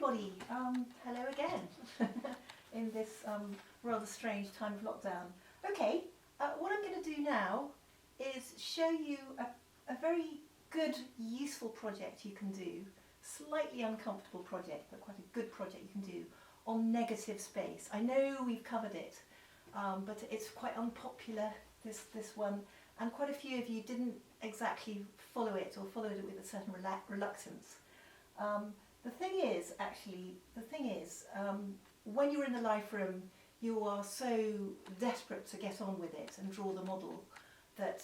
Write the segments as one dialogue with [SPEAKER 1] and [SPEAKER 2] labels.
[SPEAKER 1] everybody, hello again in this rather strange time of lockdown. Okay, what I'm going to do now is show you a very good, useful project you can do, slightly uncomfortable project, but quite a good project you can do on negative space. I know we've covered it, but it's quite unpopular, this one, and quite a few of you didn't exactly follow it or followed it with a certain reluctance. The thing is, when you're in the life room, you are so desperate to get on with it and draw the model that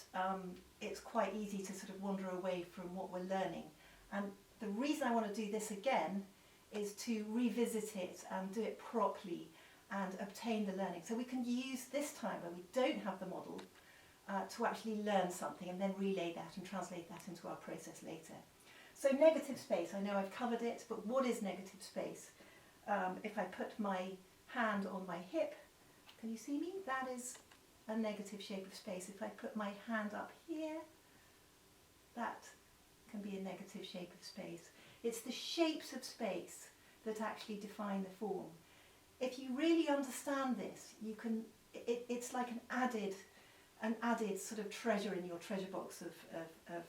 [SPEAKER 1] it's quite easy to sort of wander away from what we're learning. And the reason I want to do this again is to revisit it and do it properly and obtain the learning. So we can use this time when we don't have the model to actually learn something and then relay that and translate that into our process later. So negative space, I know I've covered it, but what is negative space? If I put my hand on my hip, can you see me? That is a negative shape of space. If I put my hand up here, that can be a negative shape of space. It's the shapes of space that actually define the form. If you really understand this, you can. It's like an added sort of treasure in your treasure box of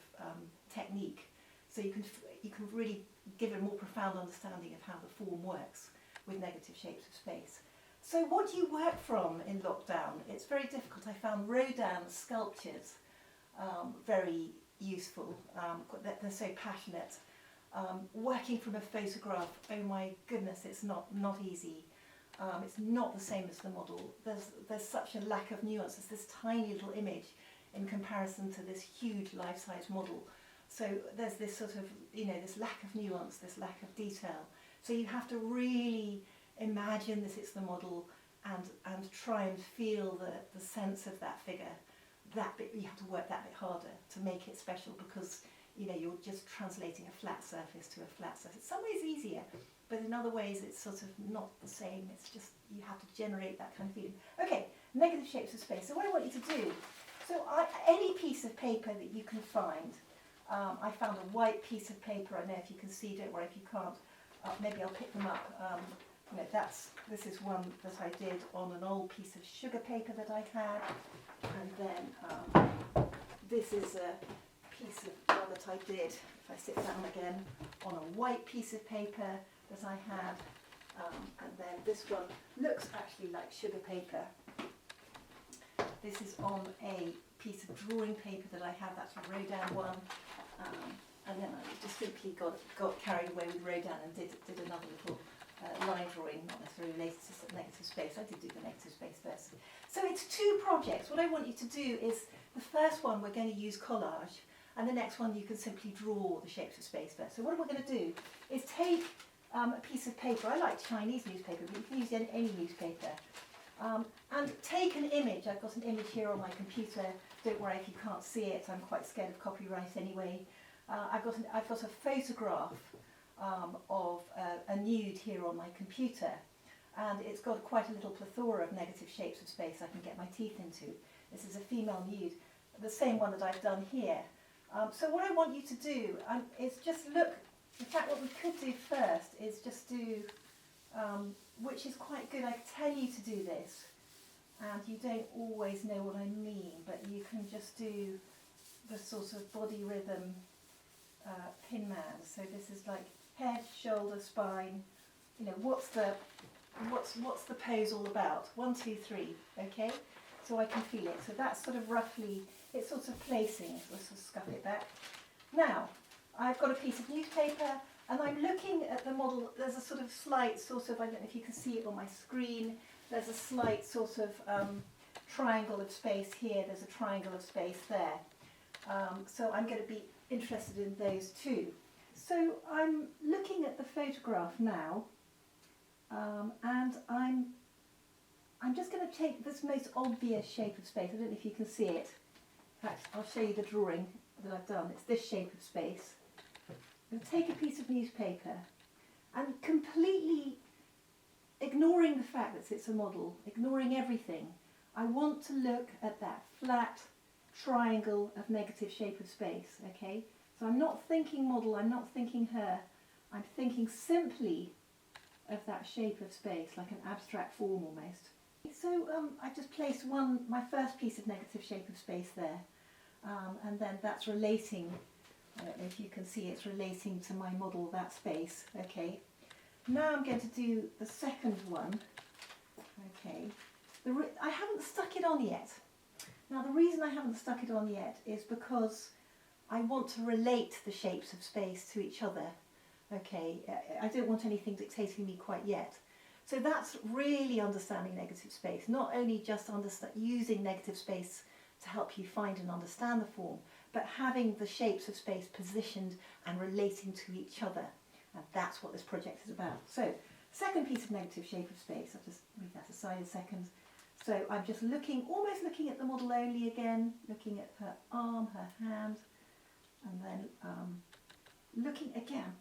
[SPEAKER 1] technique. So you can really give a more profound understanding of how the form works with negative shapes of space. So what do you work from in lockdown? It's very difficult. I found Rodin's sculptures very useful. They're so passionate. Working from a photograph, oh my goodness, it's not easy. It's not the same as the model. There's such a lack of nuance. It's this tiny little image in comparison to this huge life-size model. So there's this sort of, this lack of nuance, this lack of detail. So you have to really imagine that it's the model and try and feel the sense of that figure. That bit, you have to work that bit harder to make it special because, you're just translating a flat surface to a flat surface. In some ways easier, but in other ways it's sort of not the same. It's just, you have to generate that kind of feeling. Okay, negative shapes of space. So what I want you to do, any piece of paper that you can find, I found a white piece of paper. I don't know if you can see, don't worry if you can't. Maybe I'll pick them up. This is one that I did on an old piece of sugar paper that I had. And then this is a piece of one that I did, if I sit down again, on a white piece of paper that I had. And then this one looks actually like sugar paper. This is on a piece of drawing paper that I have. That's a Rodin one. And then I just simply got carried away with Rodin and did another little line drawing, not necessarily related to negative space. I did do the negative space first. So it's two projects. What I want you to do is, the first one we're going to use collage, and the next one you can simply draw the shapes of space first. So what we're going to do is take a piece of paper. I like Chinese newspaper, but you can use any newspaper. And take an image. I've got an image here on my computer. Don't worry if you can't see it. I'm quite scared of copyright anyway. I've got a photograph of a nude here on my computer, and it's got quite a little plethora of negative shapes of space I can get my teeth into. This is a female nude, the same one that I've done here. So what I want you to do is just look. In fact, what we could do first is just do, which is quite good. I can tell you to do this, and you don't always know what I mean, but you can just do the sort of body rhythm pin man. So this is like head, shoulder, spine. What's the pose all about? 1, 2, 3. Okay, so I can feel it. So that's sort of roughly. It's sort of placing. Let's just scuff it back. Now I've got a piece of newspaper and I'm looking at the model. There's a sort of slight sort of, I don't know if you can see it on my screen. There's a slight sort of triangle of space here. There's a triangle of space there. So I'm going to be interested in those too. So I'm looking at the photograph now, and I'm just going to take this most obvious shape of space. I don't know if you can see it. In fact, I'll show you the drawing that I've done. It's this shape of space. I'm going to take a piece of newspaper and completely ignoring the fact that it's a model, ignoring everything, I want to look at that flat triangle of negative shape of space, okay? So I'm not thinking model, I'm not thinking her, I'm thinking simply of that shape of space, like an abstract form almost. So I just placed my first piece of negative shape of space there, and then that's relating, I don't know if you can see, it's relating to my model, that space. Okay, now I'm going to do the second one. Okay, I haven't stuck it on yet. Now the reason I haven't stuck it on yet is because I want to relate the shapes of space to each other. Okay, I don't want anything dictating me quite yet. So that's really understanding negative space, not only just using negative space to help you find and understand the form, but having the shapes of space positioned and relating to each other. And that's what this project is about. So, second piece of negative shape of space, I'll just leave that aside a second. So I'm just almost looking at the model only again, looking at her arm, her hand, and then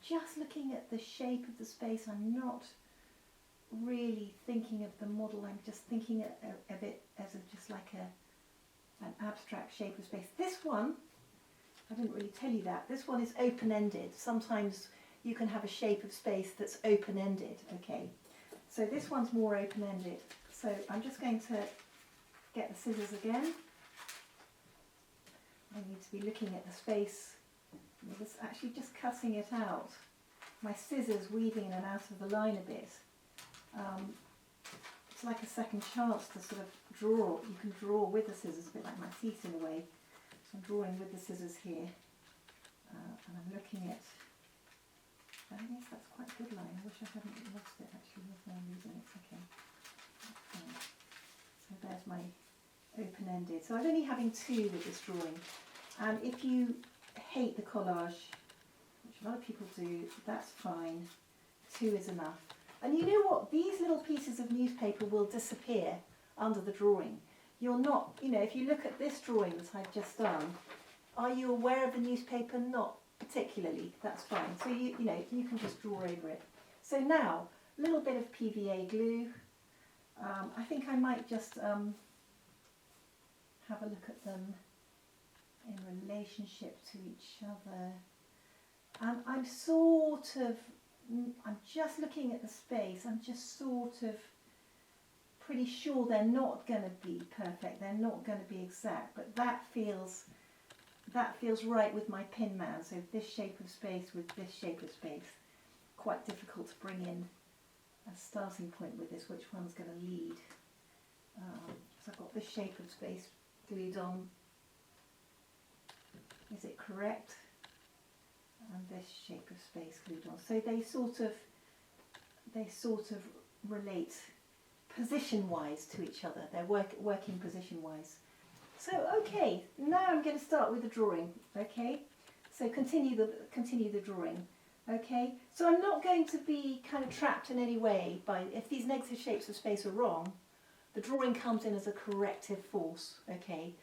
[SPEAKER 1] just looking at the shape of the space. I'm not really thinking of the model, I'm just thinking of it as just like an abstract shape of space. This one, I didn't really tell you that, this one is open-ended. Sometimes you can have a shape of space that's open-ended, okay? So this one's more open-ended. So I'm just going to get the scissors again. I need to be looking at the space. I'm just actually just cutting it out. My scissors weaving in and out of the line a bit. It's like a second chance to sort of draw. You can draw with the scissors, a bit like my teeth in a way. So I'm drawing with the scissors here, and I'm looking at, I guess that's quite a good line. I wish I hadn't lost it actually. There's no reason, it's okay. So there's my open-ended. So I'm only having two with this drawing. And if you hate the collage, which a lot of people do, that's fine. Two is enough. And you know what? These little pieces of newspaper will disappear under the drawing. You're not, if you look at this drawing that I've just done, are you aware of the newspaper? Not particularly. That's fine. So you can just draw over it. So now, a little bit of PVA glue. I think I might just have a look at them in relationship to each other. And I'm just looking at the space, I'm just sort of pretty sure they're not going to be perfect, they're not going to be exact, but that feels right with my pin man. So this shape of space with this shape of space, quite difficult to bring in a starting point with this, which one's going to lead. So I've got this shape of space glued on, is it correct? And this shape of space glued on. So they sort of relate position-wise to each other. They're working position-wise. So okay, now I'm going to start with the drawing. Okay, so continue the drawing. Okay, so I'm not going to be kind of trapped in any way by, if these negative shapes of space are wrong, the drawing comes in as a corrective force. Okay,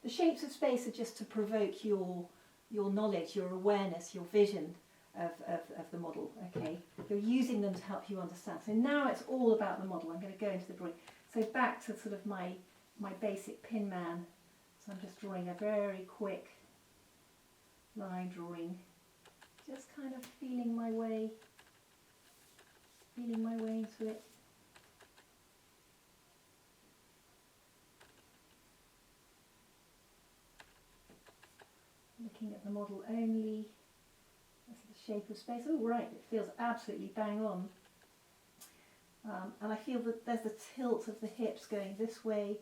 [SPEAKER 1] the shapes of space are just to provoke your knowledge, your awareness, your vision of the model. Okay, you're using them to help you understand. So now it's all about the model. I'm going to go into the drawing. So back to sort of my basic pin man. So I'm just drawing a very quick line drawing, just kind of feeling my way into it. Looking at the model only. That's the shape of space. Oh right, it feels absolutely bang on. And I feel that there's the tilt of the hips going this way,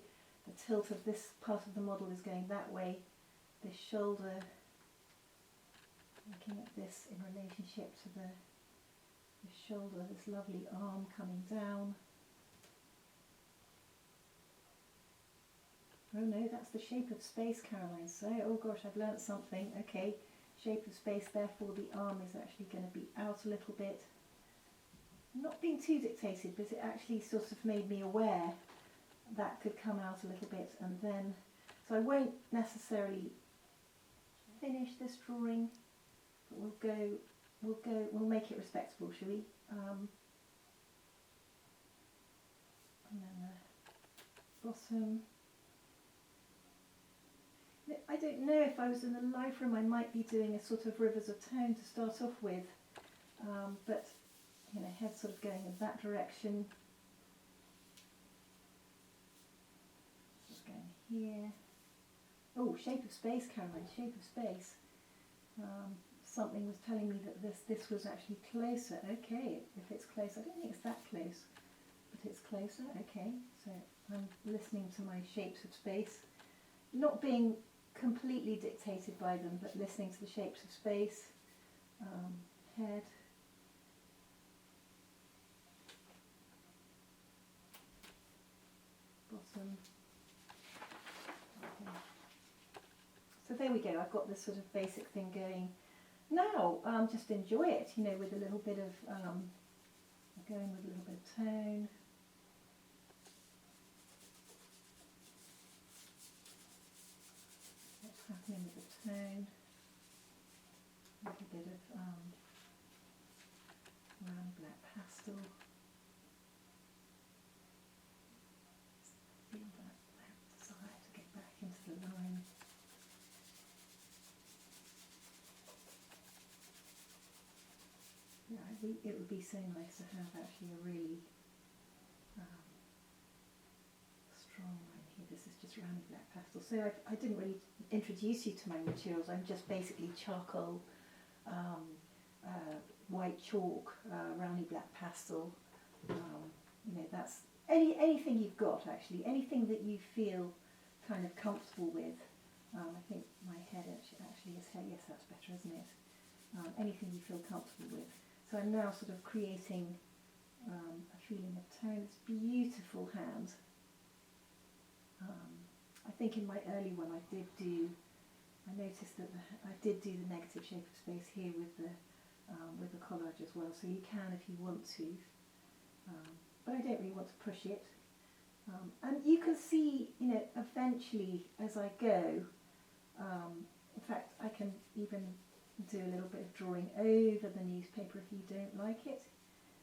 [SPEAKER 1] the tilt of this part of the model is going that way, this shoulder, looking at this in relationship to the shoulder, this lovely arm coming down. Oh no, that's the shape of space, Caroline. So, oh gosh, I've learnt something. Okay, shape of space, therefore the arm is actually going to be out a little bit. Not being too dictated, but it actually sort of made me aware that could come out a little bit, and then, so I won't necessarily finish this drawing, but we'll make it respectable, shall we? And then the bottom. I don't know, if I was in a live room I might be doing a sort of rivers of tone to start off with, but you know, head sort of going in that direction. Just going here. Oh, shape of space, Caroline, shape of space. Something was telling me that this was actually closer. Okay, if it's close, I don't think it's that close, but it's closer. Okay, so I'm listening to my shapes of space, not being completely dictated by them, but listening to the shapes of space. Head. Bottom. Okay. So there we go, I've got this sort of basic thing going. Now, just enjoy it, you know, with a little bit of, going with a little bit of tone. What's happening with the tone? A little bit of round black pastel. Feel that desire to get back into the line. Yeah, it would be so nice to have actually a really strong line here. This is just round black pastel. So I didn't really introduce you to my materials. I'm just basically charcoal, white chalk, roundy black pastel. You know, that's anything you've got actually, anything that you feel kind of comfortable with. I think my head actually is here. Yes, that's better, isn't it? Anything you feel comfortable with. So I'm now sort of creating a feeling of tone. This beautiful hand. I think in my early one I noticed that I did do the negative shape of space here with the collage as well. So you can if you want to, but I don't really want to push it. And you can see, you know, eventually as I go. In fact, I can even do a little bit of drawing over the newspaper if you don't like it.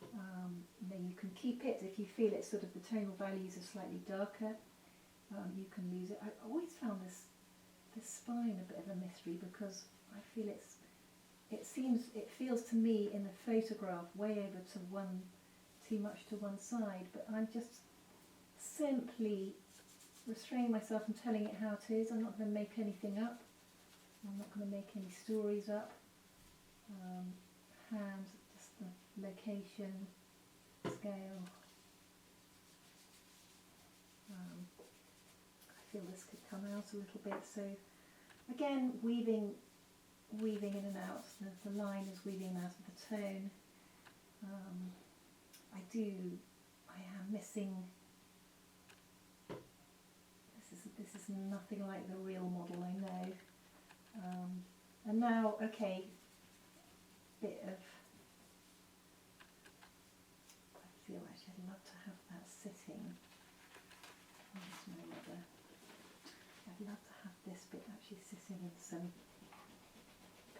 [SPEAKER 1] You know, you can keep it if you feel it's sort of the tonal values are slightly darker. You can lose it. I always found this spine a bit of a mystery because I feel it feels to me in the photograph way over to too much to one side, but I'm just simply restraining myself and telling it how it is. I'm not going to make anything up. I'm not going to make any stories up. Hand, just the location, scale. I feel this could come out a little bit. So again, weaving in and out. The line is weaving out of the tone. I am missing. This is nothing like the real model, I know. And now, okay, bit of. I feel actually I'd love to have that sitting. Where's my other? I'd love to have this bit actually sitting in some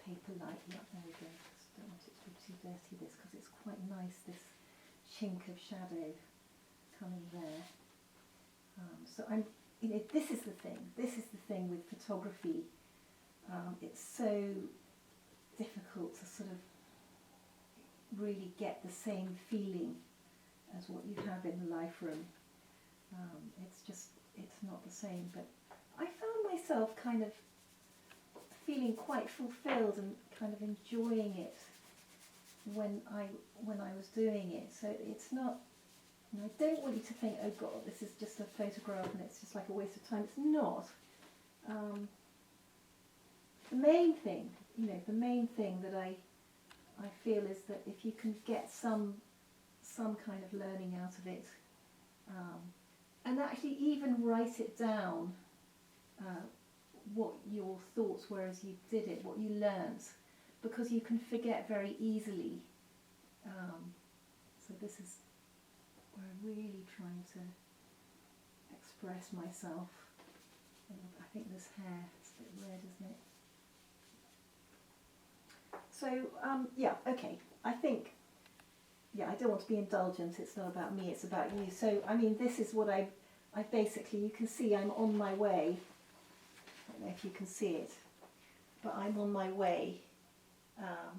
[SPEAKER 1] paper like that. There we go. Just don't want it to be too dirty, this, because it's quite nice, this chink of shadow coming there. So I'm, you know, this is the thing. This is the thing with photography. It's so difficult to sort of really get the same feeling as what you have in the life room. It's not the same. But I found myself kind of feeling quite fulfilled and kind of enjoying it when I was doing it. So it's not, and I don't want you to think, oh God, this is just a photograph and it's just like a waste of time. It's not. The main thing, you know, the main thing that I feel is that if you can get some kind of learning out of it, and actually even write it down, what your thoughts were as you did it, what you learnt, because you can forget very easily. So this is where I'm really trying to express myself. I think this hair is a bit red, isn't it? So, yeah, okay, I think, yeah, I don't want to be indulgent, it's not about me, it's about you. So, I mean, this is what I basically, you can see I'm on my way. I don't know if you can see it, but I'm on my way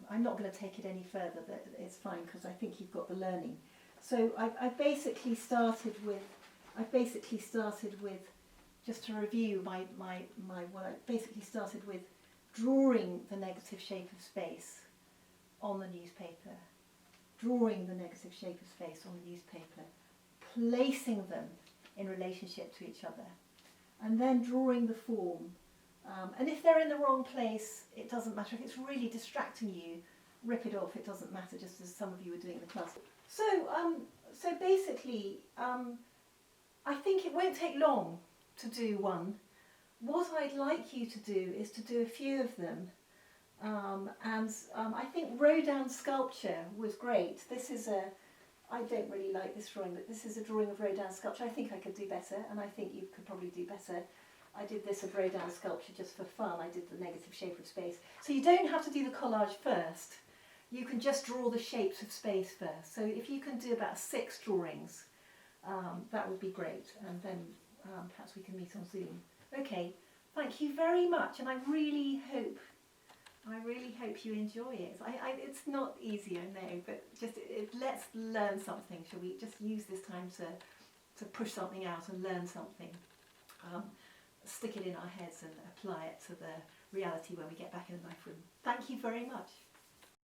[SPEAKER 1] I'm not going to take it any further, but it's fine because I think you've got the learning. So I basically started with, just to review my work, basically started with drawing the negative shape of space on the newspaper, drawing the negative shape of space on the newspaper, placing them in relationship to each other, and then drawing the form. And if they're in the wrong place, it doesn't matter. If it's really distracting you, rip it off. It doesn't matter, just as some of you were doing in the class. So basically, I think it won't take long to do one. What I'd like you to do is to do a few of them. I think Rodin sculpture was great. This is I don't really like this drawing, but this is a drawing of Rodin sculpture. I think I could do better, and I think you could probably do better. I did this of Rodin sculpture just for fun. I did the negative shape of space. So you don't have to do the collage first. You can just draw the shapes of space first. So if you can do about 6 drawings, that would be great. And then perhaps we can meet on Zoom. Okay, thank you very much, and I really hope you enjoy it. It's not easy, I know, but let's learn something, shall we? Just use this time to push something out and learn something. Stick it in our heads and apply it to the reality when we get back in the knife room. Thank you very much.